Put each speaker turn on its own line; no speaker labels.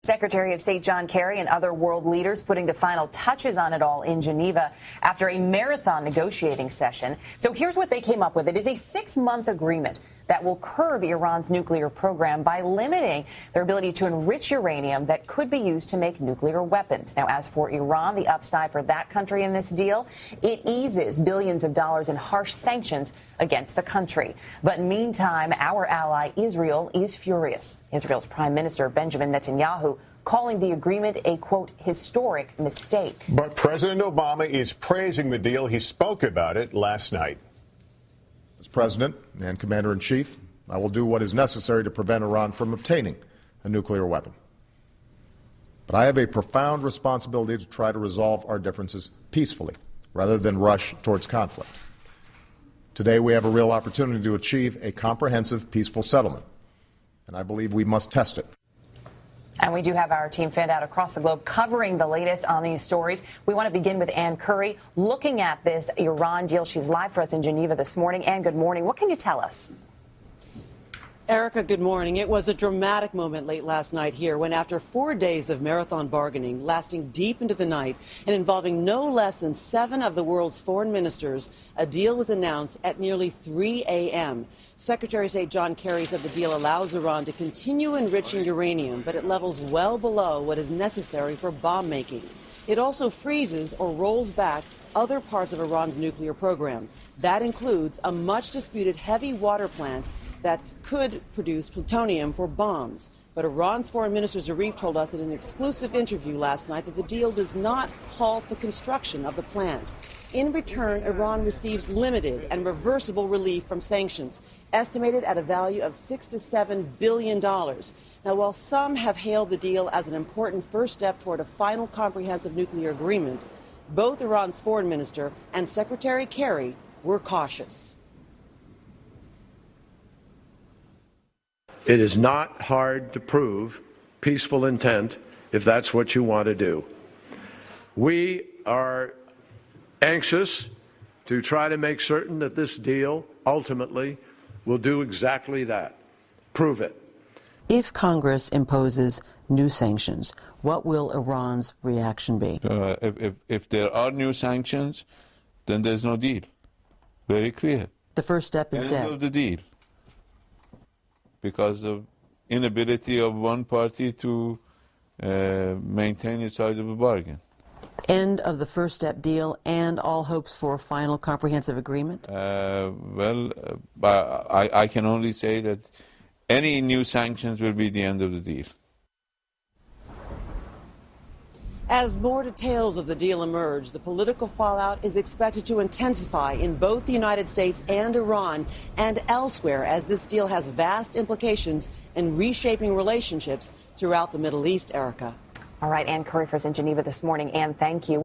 Secretary of State John Kerry and other world leaders putting the final touches on it all in Geneva after a marathon negotiating session. So here's what they came up with. It is a 6-month agreement that will curb Iran's nuclear program by limiting their ability to enrich uranium that could be used to make nuclear weapons. Now, as for Iran, the upside for that country in this deal, it eases billions of dollars in harsh sanctions against the country. But meantime, our ally Israel is furious. Israel's Prime Minister Benjamin Netanyahu calling the agreement a, quote, historic mistake.
But President Obama is praising the deal. He spoke about it last night.
As President and Commander-in-Chief, I will do what is necessary to prevent Iran from obtaining a nuclear weapon. But I have a profound responsibility to try to resolve our differences peacefully, rather than rush towards conflict. Today, we have a real opportunity to achieve a comprehensive, peaceful settlement, and I believe we must test it.
And we do have our team fanned out across the globe covering the latest on these stories. We want to begin with Ann Curry looking at this Iran deal. She's live for us in Geneva this morning. Ann, good morning. What can you tell us?
Erica, good morning. It was a dramatic moment late last night here when, after 4 days of marathon bargaining lasting deep into the night and involving no less than 7 of the world's foreign ministers, a deal was announced at nearly 3 a.m. Secretary of State John Kerry said the deal allows Iran to continue enriching uranium, but at levels well below what is necessary for bomb making. It also freezes or rolls back other parts of Iran's nuclear program. That includes a much-disputed heavy water plant that could produce plutonium for bombs. But Iran's Foreign Minister Zarif told us in an exclusive interview last night that the deal does not halt the construction of the plant. In return, Iran receives limited and reversible relief from sanctions, estimated at a value of $6 to $7 billion. Now, while some have hailed the deal as an important first step toward a final comprehensive nuclear agreement, both Iran's foreign minister and Secretary Kerry were cautious.
It is not hard to prove peaceful intent if that's what you want to do. We are anxious to try to make certain that this deal ultimately will do exactly that, prove it.
If Congress imposes new sanctions, what will Iran's reaction be?
If there are new sanctions, then there's no deal. Very clear.
The first step is
End
dead.
of the deal. Because of inability of one party to maintain its side of the bargain.
End of the first step deal and all hopes for a final comprehensive agreement?
I can only say that any new sanctions will be the end of the deal.
As more details of the deal emerge, the political fallout is expected to intensify in both the United States and Iran and elsewhere, as this deal has vast implications in reshaping relationships throughout the Middle East, Erica.
All right, Ann Curry for us in Geneva this morning. Ann, thank you.